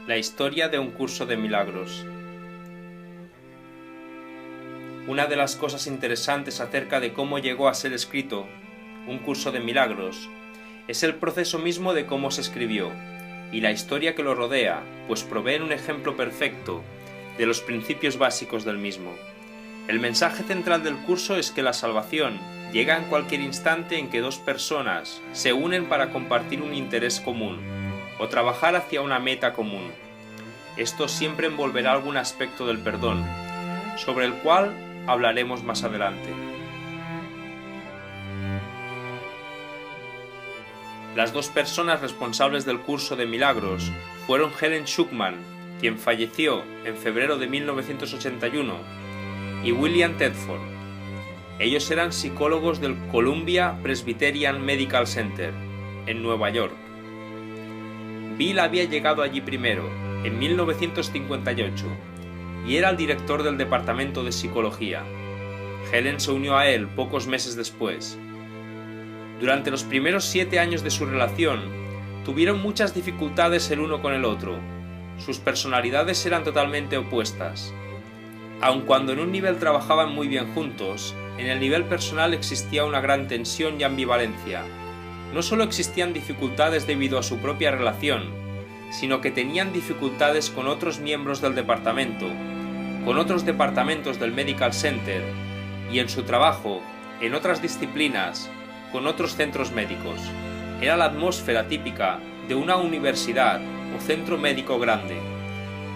La historia de un curso de milagros. Una de las cosas interesantes acerca de cómo llegó a ser escrito un curso de milagros es el proceso mismo de cómo se escribió y la historia que lo rodea, pues proveen un ejemplo perfecto de los principios básicos del mismo. El mensaje central del curso es que la salvación llega en cualquier instante en que dos personas se unen para compartir un interés común o trabajar hacia una meta común. Esto siempre envolverá algún aspecto del perdón, sobre el cual hablaremos más adelante. Las dos personas responsables del curso de milagros fueron Helen Schucman, quien falleció en febrero de 1981, y William Tedford. Ellos eran psicólogos del Columbia Presbyterian Medical Center, en Nueva York. Bill había llegado allí primero, en 1958, y era el director del departamento de psicología. Helen se unió a él pocos meses después. Durante los primeros 7 años de su relación, tuvieron muchas dificultades el uno con el otro. Sus personalidades eran totalmente opuestas. Aun cuando en un nivel trabajaban muy bien juntos, en el nivel personal existía una gran tensión y ambivalencia. No solo existían dificultades debido a su propia relación, sino que tenían dificultades con otros miembros del departamento, con otros departamentos del Medical Center y en su trabajo, en otras disciplinas, con otros centros médicos. Era la atmósfera típica de una universidad o centro médico grande,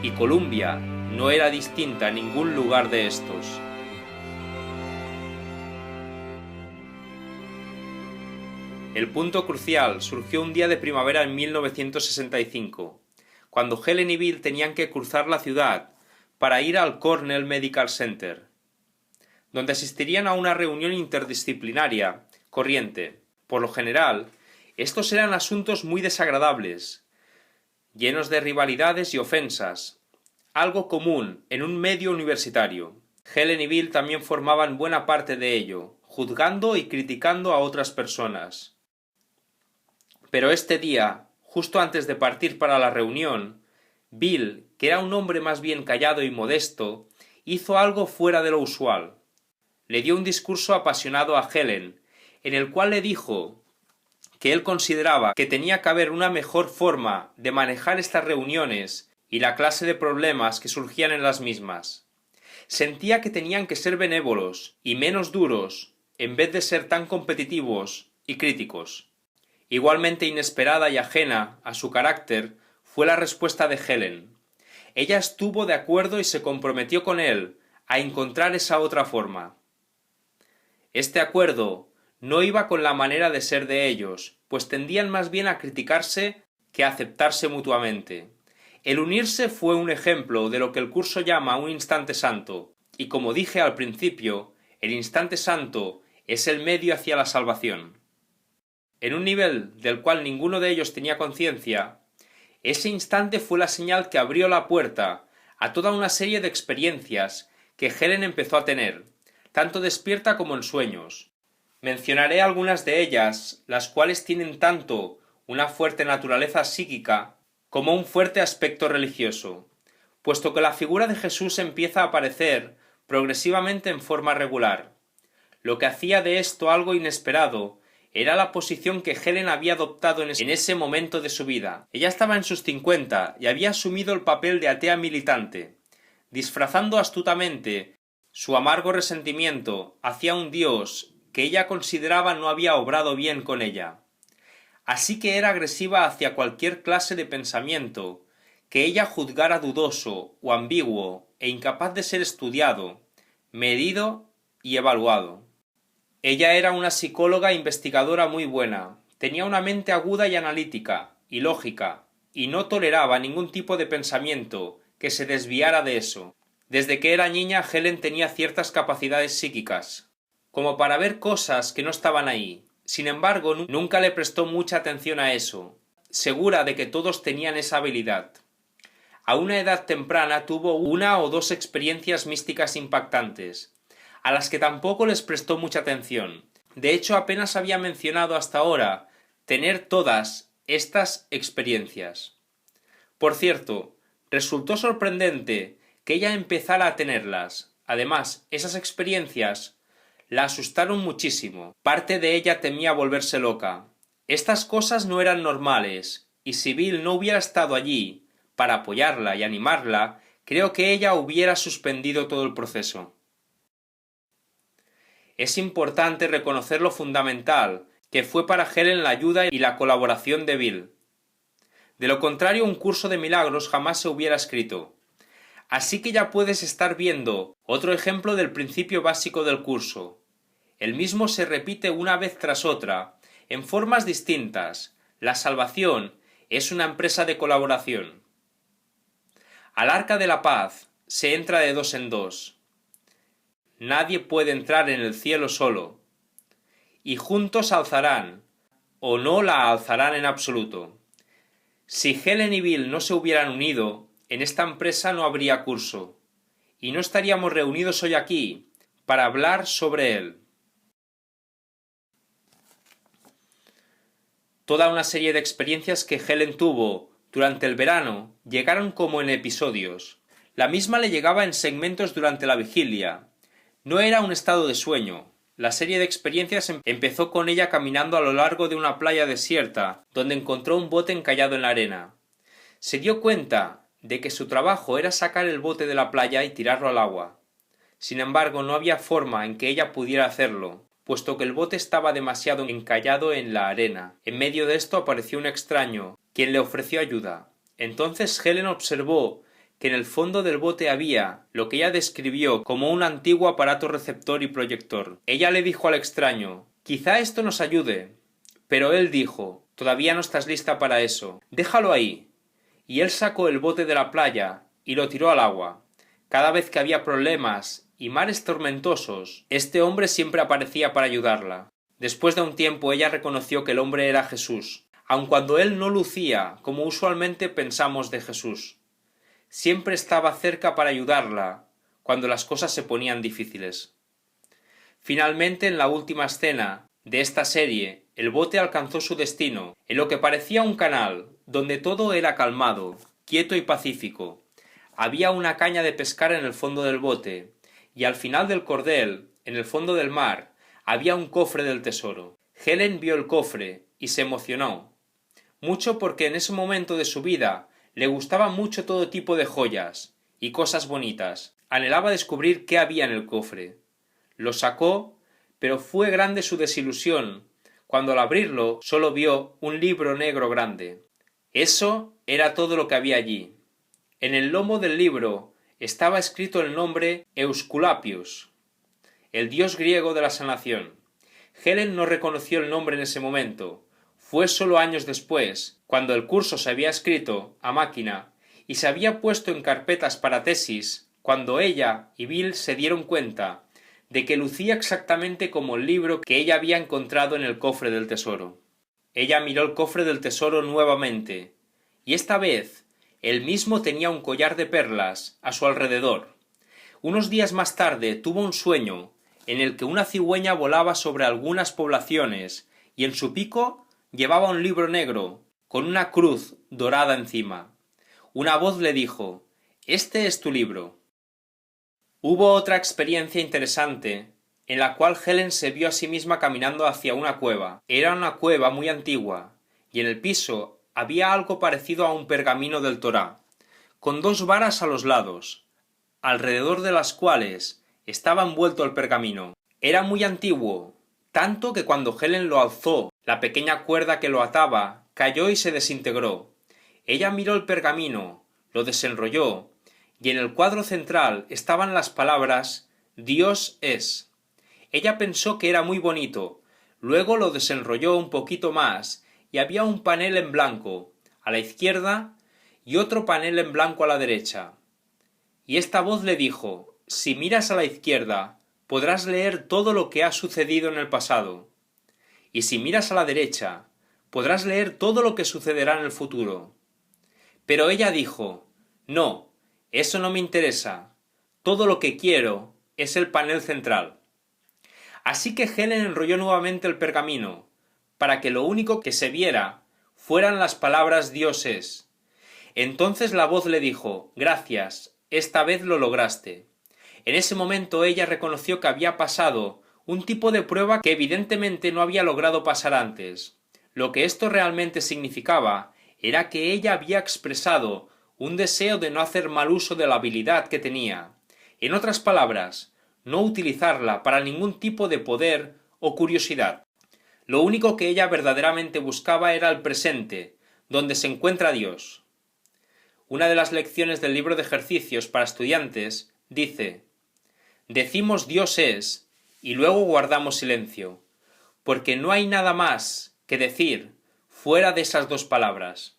y Columbia no era distinta a ningún lugar de estos. El punto crucial surgió un día de primavera en 1965, cuando Helen y Bill tenían que cruzar la ciudad para ir al Cornell Medical Center, donde asistirían a una reunión interdisciplinaria corriente. Por lo general, estos eran asuntos muy desagradables, llenos de rivalidades y ofensas, algo común en un medio universitario. Helen y Bill también formaban buena parte de ello, juzgando y criticando a otras personas. Pero este día, justo antes de partir para la reunión, Bill, que era un hombre más bien callado y modesto, hizo algo fuera de lo usual. Le dio un discurso apasionado a Helen, en el cual le dijo que él consideraba que tenía que haber una mejor forma de manejar estas reuniones y la clase de problemas que surgían en las mismas. Sentía que tenían que ser benévolos y menos duros, en vez de ser tan competitivos y críticos. Igualmente inesperada y ajena a su carácter fue la respuesta de Helen. Ella estuvo de acuerdo y se comprometió con él a encontrar esa otra forma. Este acuerdo no iba con la manera de ser de ellos, pues tendían más bien a criticarse que a aceptarse mutuamente. El unirse fue un ejemplo de lo que el curso llama un instante santo, y como dije al principio, el instante santo es el medio hacia la salvación. En un nivel del cual ninguno de ellos tenía conciencia, ese instante fue la señal que abrió la puerta a toda una serie de experiencias que Helen empezó a tener, tanto despierta como en sueños. Mencionaré algunas de ellas, las cuales tienen tanto una fuerte naturaleza psíquica como un fuerte aspecto religioso, puesto que la figura de Jesús empieza a aparecer progresivamente en forma regular. Lo que hacía de esto algo inesperado era la posición que Helen había adoptado en ese momento de su vida. Ella estaba en sus 50 y había asumido el papel de atea militante, disfrazando astutamente su amargo resentimiento hacia un Dios que ella consideraba no había obrado bien con ella. Así que era agresiva hacia cualquier clase de pensamiento que ella juzgara dudoso o ambiguo e incapaz de ser estudiado, medido y evaluado. Ella era una psicóloga investigadora muy buena, tenía una mente aguda y analítica, y lógica, y no toleraba ningún tipo de pensamiento que se desviara de eso. Desde que era niña, Helen tenía ciertas capacidades psíquicas, como para ver cosas que no estaban ahí. Sin embargo, nunca le prestó mucha atención a eso, segura de que todos tenían esa habilidad. A una edad temprana tuvo 1 o 2 experiencias místicas impactantes, a las que tampoco les prestó mucha atención. De hecho, apenas había mencionado hasta ahora tener todas estas experiencias. Por cierto, Resultó sorprendente que ella empezara a tenerlas. Además, esas experiencias la asustaron muchísimo. Parte de ella temía volverse loca. Estas cosas no eran normales, y si Bill no hubiera estado allí para apoyarla y animarla, creo que ella hubiera suspendido todo el proceso. Es importante reconocer lo fundamental que fue para Helen la ayuda y la colaboración de Bill. De lo contrario, un curso de milagros jamás se hubiera escrito. Así que ya puedes estar viendo otro ejemplo del principio básico del curso. El mismo se repite una vez tras otra, en formas distintas. La salvación es una empresa de colaboración. Al Arca de la Paz se entra de dos en dos. Nadie puede entrar en el cielo solo. Y juntos alzarán, o no la alzarán en absoluto. Si Helen y Bill no se hubieran unido, en esta empresa no habría curso, y no estaríamos reunidos hoy aquí para hablar sobre él. Toda una serie de experiencias que Helen tuvo durante el verano llegaron como en episodios. La misma le llegaba en segmentos durante la vigilia. No era un estado de sueño. La serie de experiencias empezó con ella caminando a lo largo de una playa desierta, donde encontró un bote encallado en la arena. Se dio cuenta de que su trabajo era sacar el bote de la playa y tirarlo al agua. Sin embargo, no había forma en que ella pudiera hacerlo, puesto que el bote estaba demasiado encallado en la arena. En medio de esto apareció un extraño, quien le ofreció ayuda. Entonces Helen observó que en el fondo del bote había lo que ella describió como un antiguo aparato receptor y proyector. Ella le dijo al extraño: «Quizá esto nos ayude». Pero él dijo: «Todavía no estás lista para eso. Déjalo ahí». Y él sacó el bote de la playa y lo tiró al agua. Cada vez que había problemas y mares tormentosos, este hombre siempre aparecía para ayudarla. Después de un tiempo ella reconoció que el hombre era Jesús, aun cuando él no lucía como usualmente pensamos de Jesús. Siempre estaba cerca para ayudarla cuando las cosas se ponían difíciles. Finalmente, en la última escena de esta serie, el bote alcanzó su destino, en lo que parecía un canal, donde todo era calmado, quieto y pacífico. Había una caña de pescar en el fondo del bote, y al final del cordel, en el fondo del mar, había un cofre del tesoro. Helen vio el cofre y se emocionó, mucho porque en ese momento de su vida le gustaba mucho todo tipo de joyas y cosas bonitas. Anhelaba descubrir qué había en el cofre. Lo sacó, pero fue grande su desilusión cuando al abrirlo solo vio un libro negro grande. Eso era todo lo que había allí. En el lomo del libro estaba escrito el nombre Esculapius, el dios griego de la sanación. Helen no reconoció el nombre en ese momento. Fue solo años después, cuando el curso se había escrito a máquina y se había puesto en carpetas para tesis, cuando ella y Bill se dieron cuenta de que lucía exactamente como el libro que ella había encontrado en el cofre del tesoro. Ella miró el cofre del tesoro nuevamente, y esta vez él mismo tenía un collar de perlas a su alrededor. Unos días más tarde tuvo un sueño en el que una cigüeña volaba sobre algunas poblaciones y en su pico llevaba un libro negro con una cruz dorada encima. Una voz le dijo: «Este es tu libro». Hubo otra experiencia interesante en la cual Helen se vio a sí misma caminando hacia una cueva. Era una cueva muy antigua y en el piso había algo parecido a un pergamino del Torá, con dos varas a los lados, alrededor de las cuales estaba envuelto el pergamino. Era muy antiguo, tanto que cuando Helen lo alzó, la pequeña cuerda que lo ataba cayó y se desintegró. Ella miró el pergamino, lo desenrolló, y en el cuadro central estaban las palabras «Dios es». Ella pensó que era muy bonito, luego lo desenrolló un poquito más y había un panel en blanco a la izquierda y otro panel en blanco a la derecha. Y esta voz le dijo: «Si miras a la izquierda, podrás leer todo lo que ha sucedido en el pasado. Y si miras a la derecha, podrás leer todo lo que sucederá en el futuro». Pero ella dijo: «No, eso no me interesa. Todo lo que quiero es el panel central». Así que Helen enrolló nuevamente el pergamino, para que lo único que se viera fueran las palabras «Dios es». Entonces la voz le dijo: «Gracias, esta vez lo lograste». En ese momento ella reconoció que había pasado un tipo de prueba que evidentemente no había logrado pasar antes. Lo que esto realmente significaba era que ella había expresado un deseo de no hacer mal uso de la habilidad que tenía. En otras palabras, no utilizarla para ningún tipo de poder o curiosidad. Lo único que ella verdaderamente buscaba era el presente, donde se encuentra Dios. Una de las lecciones del libro de ejercicios para estudiantes dice: «Decimos Dios es, y luego guardamos silencio, porque no hay nada más que decir fuera de esas dos palabras».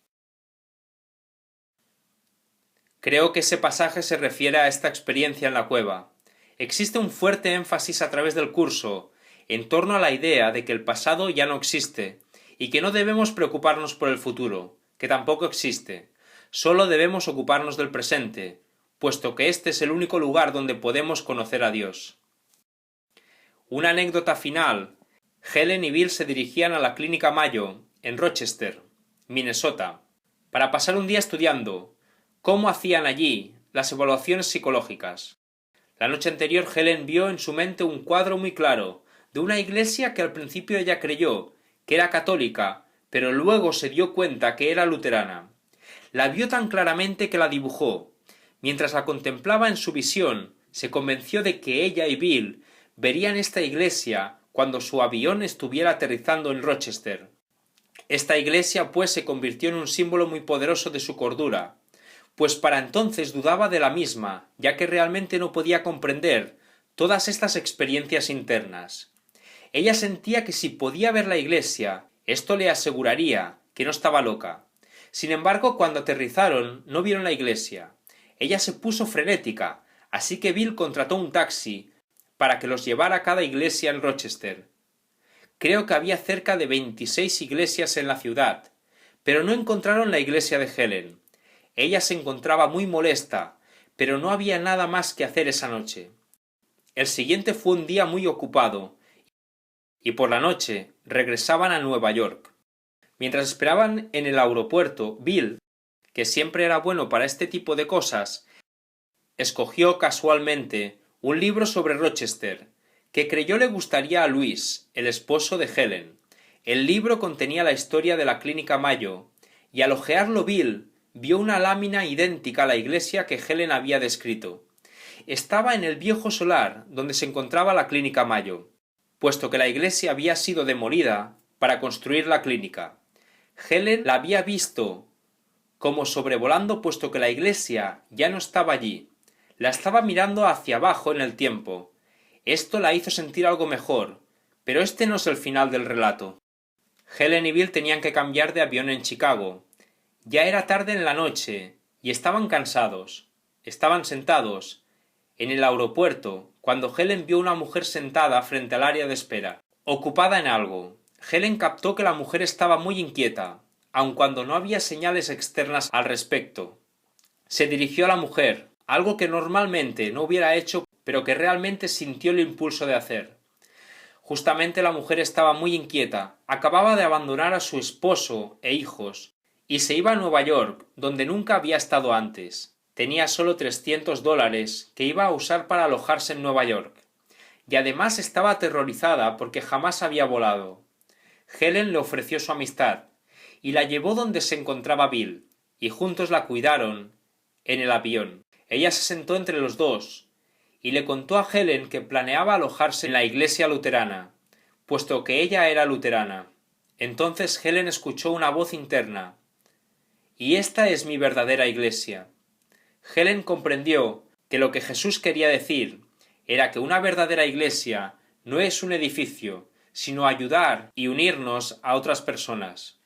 Creo que ese pasaje se refiere a esta experiencia en la cueva. Existe un fuerte énfasis a través del curso en torno a la idea de que el pasado ya no existe y que no debemos preocuparnos por el futuro, que tampoco existe. Solo debemos ocuparnos del presente, puesto que este es el único lugar donde podemos conocer a Dios. Una anécdota final. Helen y Bill se dirigían a la Clínica Mayo, en Rochester, Minnesota, para pasar un día estudiando cómo hacían allí las evaluaciones psicológicas. La noche anterior Helen vio en su mente un cuadro muy claro de una iglesia que al principio ella creyó que era católica, pero luego se dio cuenta que era luterana. La vio tan claramente que la dibujó. Mientras la contemplaba en su visión, se convenció de que ella y Bill verían esta iglesia cuando su avión estuviera aterrizando en Rochester. Esta iglesia pues se convirtió en un símbolo muy poderoso de su cordura, pues para entonces dudaba de la misma, ya que realmente no podía comprender todas estas experiencias internas. Ella sentía que si podía ver la iglesia, esto le aseguraría que no estaba loca. Sin embargo, cuando aterrizaron, no vieron la iglesia. Ella se puso frenética, así que Bill contrató un taxi para que los llevara a cada iglesia en Rochester. Creo que había cerca de 26 iglesias en la ciudad, pero no encontraron la iglesia de Helen. Ella se encontraba muy molesta, pero no había nada más que hacer esa noche. El siguiente fue un día muy ocupado, y por la noche regresaban a Nueva York. Mientras esperaban en el aeropuerto, Bill, que siempre era bueno para este tipo de cosas, escogió casualmente un libro sobre Rochester, que creyó le gustaría a Luis, el esposo de Helen. El libro contenía la historia de la Clínica Mayo, y al hojearlo Bill vio una lámina idéntica a la iglesia que Helen había descrito. Estaba en el viejo solar donde se encontraba la Clínica Mayo, puesto que la iglesia había sido demolida para construir la clínica. Helen la había visto como sobrevolando, puesto que la iglesia ya no estaba allí. La estaba mirando hacia abajo en el tiempo. Esto la hizo sentir algo mejor, pero este no es el final del relato. Helen y Bill tenían que cambiar de avión en Chicago. Ya era tarde en la noche y estaban cansados. Estaban sentados en el aeropuerto cuando Helen vio una mujer sentada frente al área de espera, ocupada en algo. Helen captó que la mujer estaba muy inquieta, aun cuando no había señales externas al respecto. Se dirigió a la mujer, algo que normalmente no hubiera hecho, pero que realmente sintió el impulso de hacer. Justamente la mujer estaba muy inquieta, acababa de abandonar a su esposo e hijos, y se iba a Nueva York, donde nunca había estado antes. Tenía solo $300 que iba a usar para alojarse en Nueva York, y además estaba aterrorizada porque jamás había volado. Helen le ofreció su amistad, y la llevó donde se encontraba Bill, y juntos la cuidaron en el avión. Ella se sentó entre los dos, y le contó a Helen que planeaba alojarse en la iglesia luterana, puesto que ella era luterana. Entonces Helen escuchó una voz interna: «Y esta es mi verdadera iglesia». Helen comprendió que lo que Jesús quería decir era que una verdadera iglesia no es un edificio, sino ayudar y unirnos a otras personas.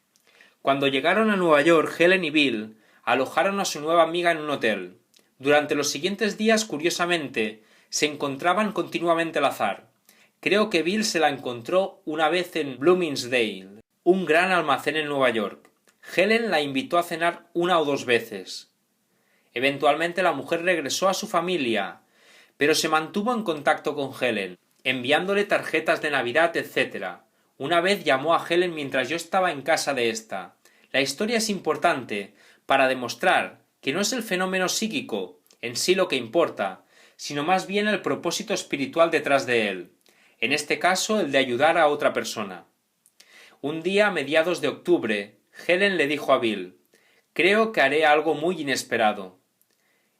Cuando llegaron a Nueva York, Helen y Bill alojaron a su nueva amiga en un hotel. Durante los siguientes días, curiosamente, se encontraban continuamente al azar. Creo que Bill se la encontró una vez en Bloomingdale, un gran almacén en Nueva York. Helen la invitó a cenar una o dos veces. Eventualmente la mujer regresó a su familia, pero se mantuvo en contacto con Helen, enviándole tarjetas de Navidad, etc. Una vez llamó a Helen mientras yo estaba en casa de esta. La historia es importante para demostrar que no es el fenómeno psíquico en sí lo que importa, sino más bien el propósito espiritual detrás de él, en este caso el de ayudar a otra persona. Un día a mediados de octubre, Helen le dijo a Bill: «Creo que haré algo muy inesperado».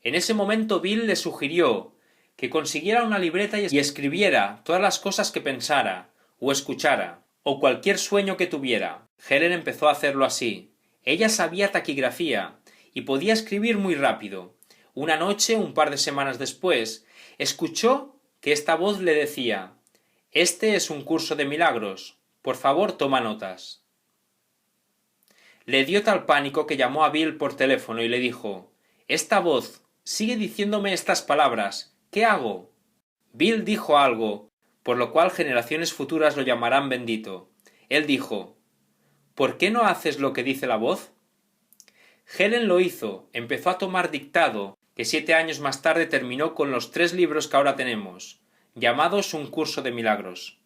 En ese momento Bill le sugirió que consiguiera una libreta y escribiera todas las cosas que pensara, o escuchara, o cualquier sueño que tuviera. Helen empezó a hacerlo así. Ella sabía taquigrafía y podía escribir muy rápido. Una noche, un par de semanas después, escuchó que esta voz le decía: «Este es un curso de milagros. Por favor, toma notas». Le dio tal pánico que llamó a Bill por teléfono y le dijo: «Esta voz sigue diciéndome estas palabras. ¿Qué hago?». Bill dijo algo, por lo cual generaciones futuras lo llamarán bendito. Él dijo: «¿Por qué no haces lo que dice la voz?». Helen lo hizo, empezó a tomar dictado, que 7 años más tarde terminó con los 3 libros que ahora tenemos, llamados Un curso de milagros.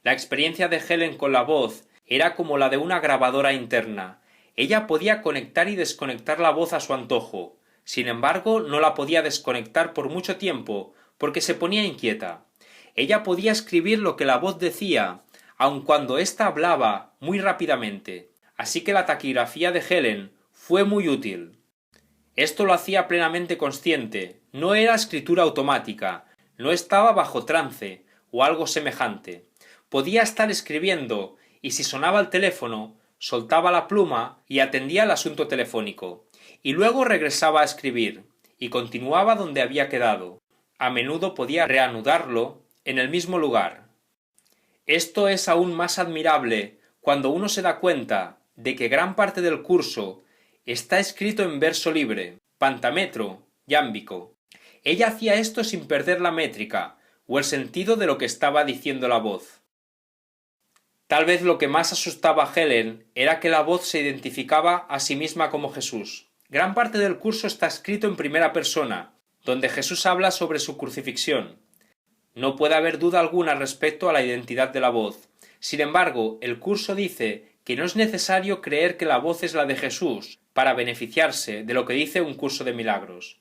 La experiencia de Helen con la voz era como la de una grabadora interna. Ella podía conectar y desconectar la voz a su antojo. Sin embargo, no la podía desconectar por mucho tiempo, porque se ponía inquieta. Ella podía escribir lo que la voz decía, aun cuando ésta hablaba muy rápidamente. Así que la taquigrafía de Helen fue muy útil. Esto lo hacía plenamente consciente, no era escritura automática, no estaba bajo trance o algo semejante. Podía estar escribiendo y si sonaba el teléfono, soltaba la pluma y atendía el asunto telefónico, y luego regresaba a escribir, y continuaba donde había quedado. A menudo podía reanudarlo en el mismo lugar. Esto es aún más admirable cuando uno se da cuenta de que gran parte del curso está escrito en verso libre, pantametro, yámbico. Ella hacía esto sin perder la métrica o el sentido de lo que estaba diciendo la voz. Tal vez lo que más asustaba a Helen era que la voz se identificaba a sí misma como Jesús. Gran parte del curso está escrito en primera persona, donde Jesús habla sobre su crucifixión. No puede haber duda alguna respecto a la identidad de la voz. Sin embargo, el curso dice que no es necesario creer que la voz es la de Jesús para beneficiarse de lo que dice Un curso de milagros.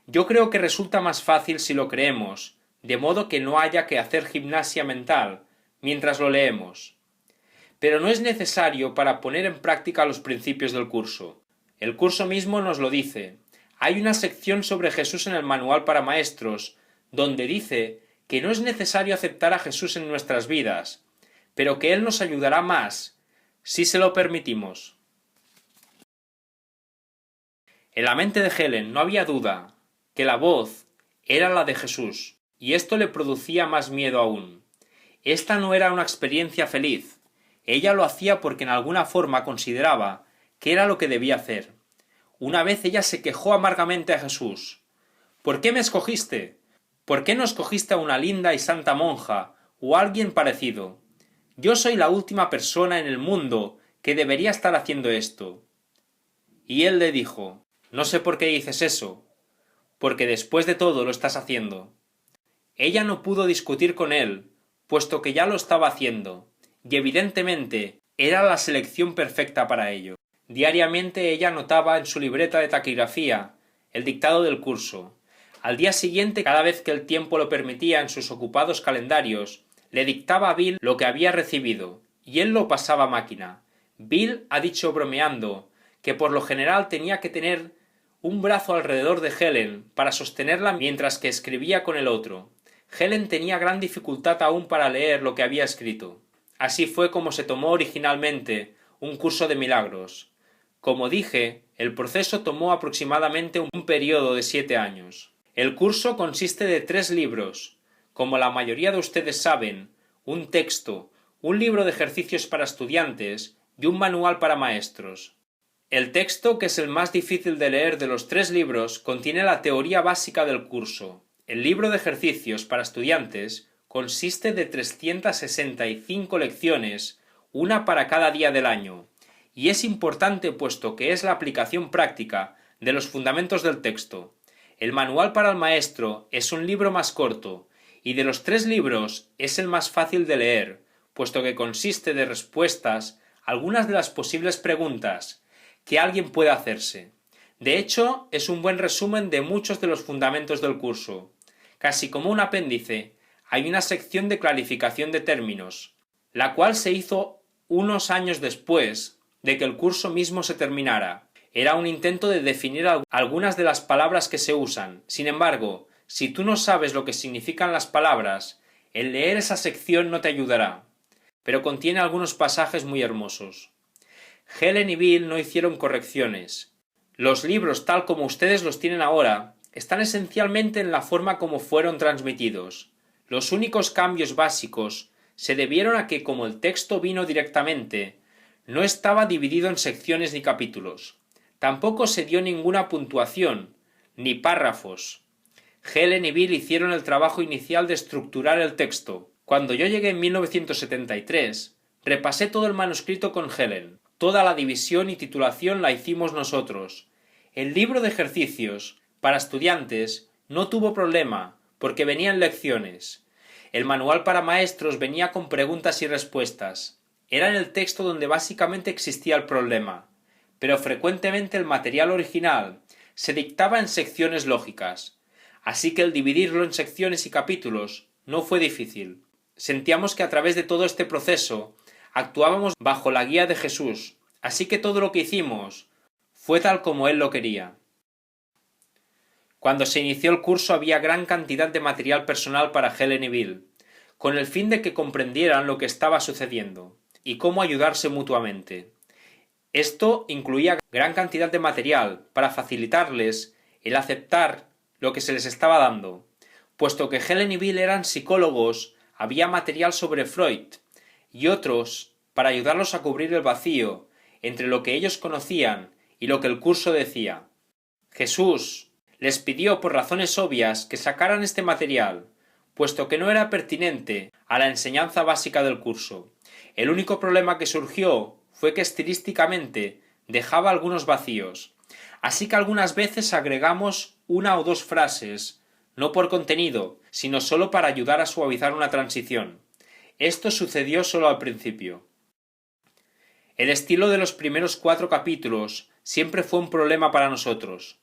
Yo creo que resulta más fácil si lo creemos, de modo que no haya que hacer gimnasia mental mientras lo leemos. Pero no es necesario para poner en práctica los principios del curso. El curso mismo nos lo dice. Hay una sección sobre Jesús en el manual para maestros, donde dice que no es necesario aceptar a Jesús en nuestras vidas, pero que Él nos ayudará más, si se lo permitimos. En la mente de Helen no había duda que la voz era la de Jesús, y esto le producía más miedo aún. Esta no era una experiencia feliz. Ella lo hacía porque en alguna forma consideraba que era lo que debía hacer. Una vez ella se quejó amargamente a Jesús. «¿Por qué me escogiste? ¿Por qué no escogiste a una linda y santa monja o a alguien parecido? Yo soy la última persona en el mundo que debería estar haciendo esto». Y él le dijo: «No sé por qué dices eso, porque después de todo lo estás haciendo». Ella no pudo discutir con él, puesto que ya lo estaba haciendo, y evidentemente era la selección perfecta para ello. Diariamente ella anotaba en su libreta de taquigrafía el dictado del curso. Al día siguiente, cada vez que el tiempo lo permitía en sus ocupados calendarios, le dictaba a Bill lo que había recibido, y él lo pasaba a máquina. Bill ha dicho bromeando que por lo general tenía que tener un brazo alrededor de Helen para sostenerla mientras que escribía con el otro. Helen tenía gran dificultad aún para leer lo que había escrito. Así fue como se tomó originalmente Un curso de milagros. Como dije, el proceso tomó aproximadamente un periodo de 7 años. El curso consiste de 3 libros. Como la mayoría de ustedes saben, un texto, un libro de ejercicios para estudiantes y un manual para maestros. El texto, que es el más difícil de leer de los 3 libros, contiene la teoría básica del curso. El libro de ejercicios para estudiantes consiste de 365 lecciones, una para cada día del año, y es importante puesto que es la aplicación práctica de los fundamentos del texto. El manual para el maestro es un libro más corto, y de los 3 libros es el más fácil de leer, puesto que consiste de respuestas a algunas de las posibles preguntas que alguien pueda hacerse. De hecho, es un buen resumen de muchos de los fundamentos del curso. Casi como un apéndice, hay una sección de clarificación de términos, la cual se hizo unos años después de que el curso mismo se terminara. Era un intento de definir algunas de las palabras que se usan. Sin embargo, si tú no sabes lo que significan las palabras, el leer esa sección no te ayudará, pero contiene algunos pasajes muy hermosos. Helen y Bill no hicieron correcciones. Los libros, tal como ustedes los tienen ahora, están esencialmente en la forma como fueron transmitidos. Los únicos cambios básicos se debieron a que, como el texto vino directamente, no estaba dividido en secciones ni capítulos. Tampoco se dio ninguna puntuación, ni párrafos. Helen y Bill hicieron el trabajo inicial de estructurar el texto. Cuando yo llegué en 1973, repasé todo el manuscrito con Helen. Toda la división y titulación la hicimos nosotros. El libro de ejercicios para estudiantes no tuvo problema, porque venían lecciones. El manual para maestros venía con preguntas y respuestas. Era en el texto donde básicamente existía el problema, pero frecuentemente el material original se dictaba en secciones lógicas, así que el dividirlo en secciones y capítulos no fue difícil. Sentíamos que a través de todo este proceso actuábamos bajo la guía de Jesús, así que todo lo que hicimos fue tal como Él lo quería. Cuando se inició el curso había gran cantidad de material personal para Helen y Bill, con el fin de que comprendieran lo que estaba sucediendo y cómo ayudarse mutuamente. Esto incluía gran cantidad de material para facilitarles el aceptar lo que se les estaba dando. Puesto que Helen y Bill eran psicólogos, había material sobre Freud y otros para ayudarlos a cubrir el vacío entre lo que ellos conocían y lo que el curso decía. Jesús les pidió por razones obvias que sacaran este material, puesto que no era pertinente a la enseñanza básica del curso. El único problema que surgió fue que estilísticamente dejaba algunos vacíos, así que algunas veces agregamos una o dos frases, no por contenido, sino solo para ayudar a suavizar una transición. Esto sucedió solo al principio. El estilo de los primeros 4 capítulos siempre fue un problema para nosotros.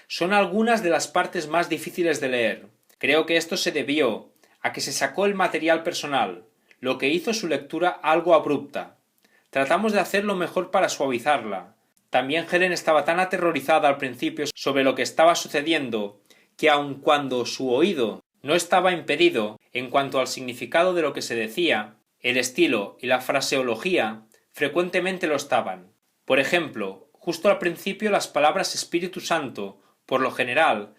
Son algunas de las partes más difíciles de leer. Creo que esto se debió a que se sacó el material personal, lo que hizo su lectura algo abrupta. Tratamos de hacer lo mejor para suavizarla. También Helen estaba tan aterrorizada al principio sobre lo que estaba sucediendo que aun cuando su oído no estaba impedido en cuanto al significado de lo que se decía, el estilo y la fraseología frecuentemente lo estaban. Por ejemplo, justo al principio las palabras Espíritu Santo, por lo general,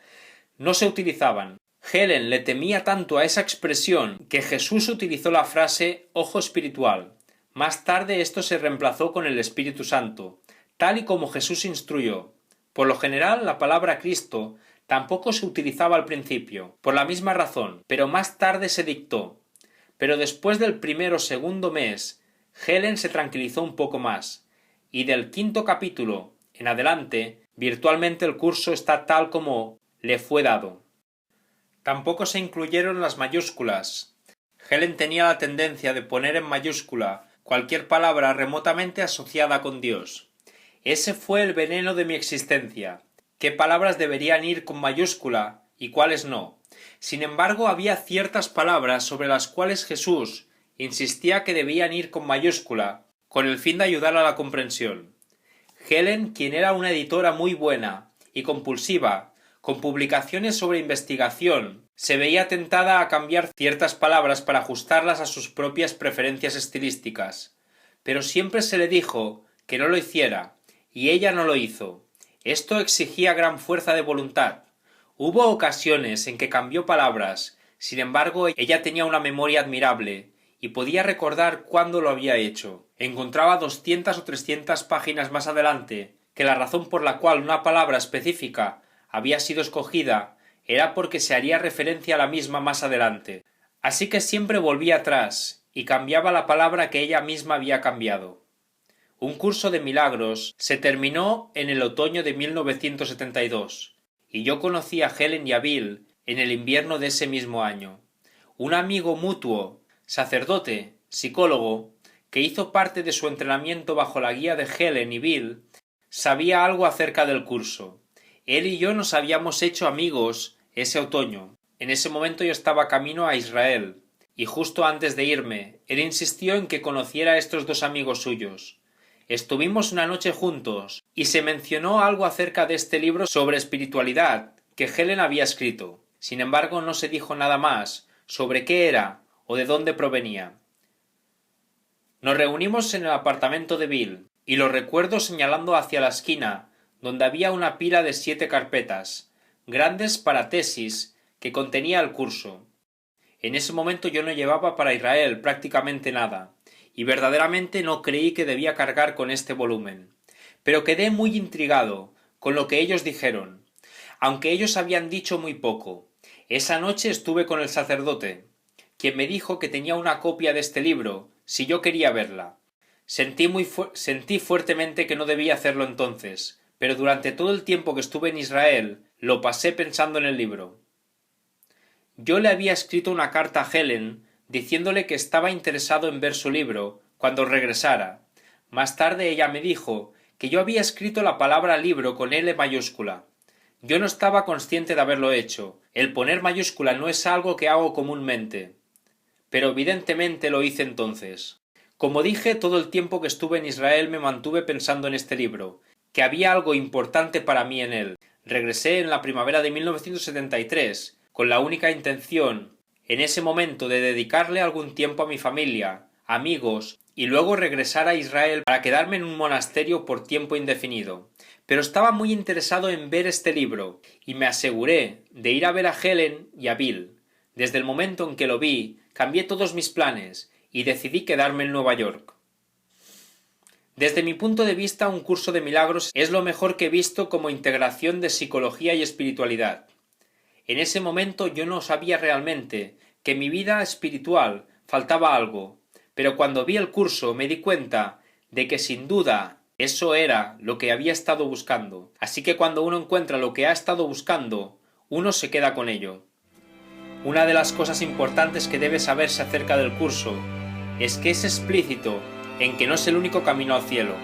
no se utilizaban. Helen le temía tanto a esa expresión que Jesús utilizó la frase ojo espiritual. Más tarde esto se reemplazó con el Espíritu Santo, tal y como Jesús instruyó. Por lo general, la palabra Cristo tampoco se utilizaba al principio, por la misma razón, pero más tarde se dictó. Pero después del primer o segundo mes, Helen se tranquilizó un poco más, y del 5º capítulo en adelante, virtualmente el curso está tal como le fue dado. Tampoco se incluyeron las mayúsculas. Helen tenía la tendencia de poner en mayúscula cualquier palabra remotamente asociada con Dios. Ese fue el veneno de mi existencia. ¿Qué palabras deberían ir con mayúscula y cuáles no? Sin embargo, había ciertas palabras sobre las cuales Jesús insistía que debían ir con mayúscula, con el fin de ayudar a la comprensión. Helen, quien era una editora muy buena y compulsiva, con publicaciones sobre investigación, se veía tentada a cambiar ciertas palabras para ajustarlas a sus propias preferencias estilísticas, pero siempre se le dijo que no lo hiciera, y ella no lo hizo. Esto exigía gran fuerza de voluntad. Hubo ocasiones en que cambió palabras, sin embargo ella tenía una memoria admirable, y podía recordar cuándo lo había hecho. Encontraba 200 o 300 páginas más adelante que la razón por la cual una palabra específica había sido escogida era porque se haría referencia a la misma más adelante. Así que siempre volvía atrás y cambiaba la palabra que ella misma había cambiado. Un curso de milagros se terminó en el otoño de 1972 y yo conocí a Helen y a Bill en el invierno de ese mismo año. Un amigo mutuo, sacerdote, psicólogo, que hizo parte de su entrenamiento bajo la guía de Helen y Bill, sabía algo acerca del curso. Él y yo nos habíamos hecho amigos ese otoño. En ese momento yo estaba camino a Israel, y justo antes de irme, él insistió en que conociera a estos dos amigos suyos. Estuvimos una noche juntos, y se mencionó algo acerca de este libro sobre espiritualidad que Helen había escrito. Sin embargo, no se dijo nada más sobre qué era o de dónde provenía. Nos reunimos en el apartamento de Bill, y lo recuerdo señalando hacia la esquina, donde había una pila de 7 carpetas, grandes para tesis, que contenía el curso. En ese momento yo no llevaba para Israel prácticamente nada, y verdaderamente no creí que debía cargar con este volumen. Pero quedé muy intrigado con lo que ellos dijeron, aunque ellos habían dicho muy poco. Esa noche estuve con el sacerdote, quien me dijo que tenía una copia de este libro, si yo quería verla. Sentí fuertemente que no debía hacerlo entonces, pero durante todo el tiempo que estuve en Israel, lo pasé pensando en el libro. Yo le había escrito una carta a Helen diciéndole que estaba interesado en ver su libro cuando regresara. Más tarde ella me dijo que yo había escrito la palabra libro con L mayúscula. Yo no estaba consciente de haberlo hecho. El poner mayúscula no es algo que hago comúnmente, pero evidentemente lo hice entonces. Como dije, todo el tiempo que estuve en Israel me mantuve pensando en este libro, que había algo importante para mí en él. Regresé en la primavera de 1973, con la única intención, en ese momento, de dedicarle algún tiempo a mi familia, amigos, y luego regresar a Israel para quedarme en un monasterio por tiempo indefinido. Pero estaba muy interesado en ver este libro, y me aseguré de ir a ver a Helen y a Bill. Desde el momento en que lo vi, cambié todos mis planes, y decidí quedarme en Nueva York. Desde mi punto de vista, un curso de milagros es lo mejor que he visto como integración de psicología y espiritualidad. En ese momento yo no sabía realmente que en mi vida espiritual faltaba algo, pero cuando vi el curso me di cuenta de que sin duda eso era lo que había estado buscando. Así que cuando uno encuentra lo que ha estado buscando, uno se queda con ello. Una de las cosas importantes que debe saberse acerca del curso es que es explícito en que no es el único camino al cielo.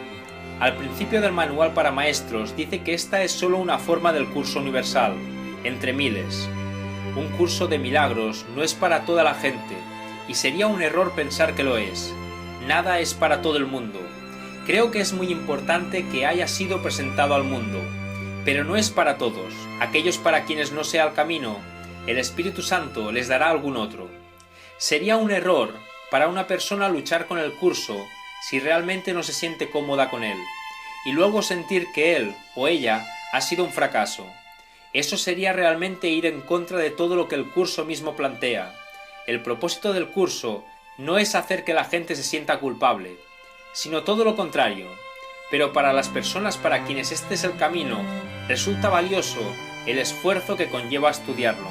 Al principio del manual para maestros dice que esta es solo una forma del curso universal, entre miles. Un curso de milagros no es para toda la gente, y sería un error pensar que lo es. Nada es para todo el mundo. Creo que es muy importante que haya sido presentado al mundo, pero no es para todos. Aquellos para quienes no sea el camino, el Espíritu Santo les dará algún otro. Sería un error para una persona luchar con el curso si realmente no se siente cómoda con él, y luego sentir que él o ella ha sido un fracaso. Eso sería realmente ir en contra de todo lo que el curso mismo plantea. El propósito del curso no es hacer que la gente se sienta culpable, sino todo lo contrario. Pero para las personas para quienes este es el camino, resulta valioso el esfuerzo que conlleva estudiarlo.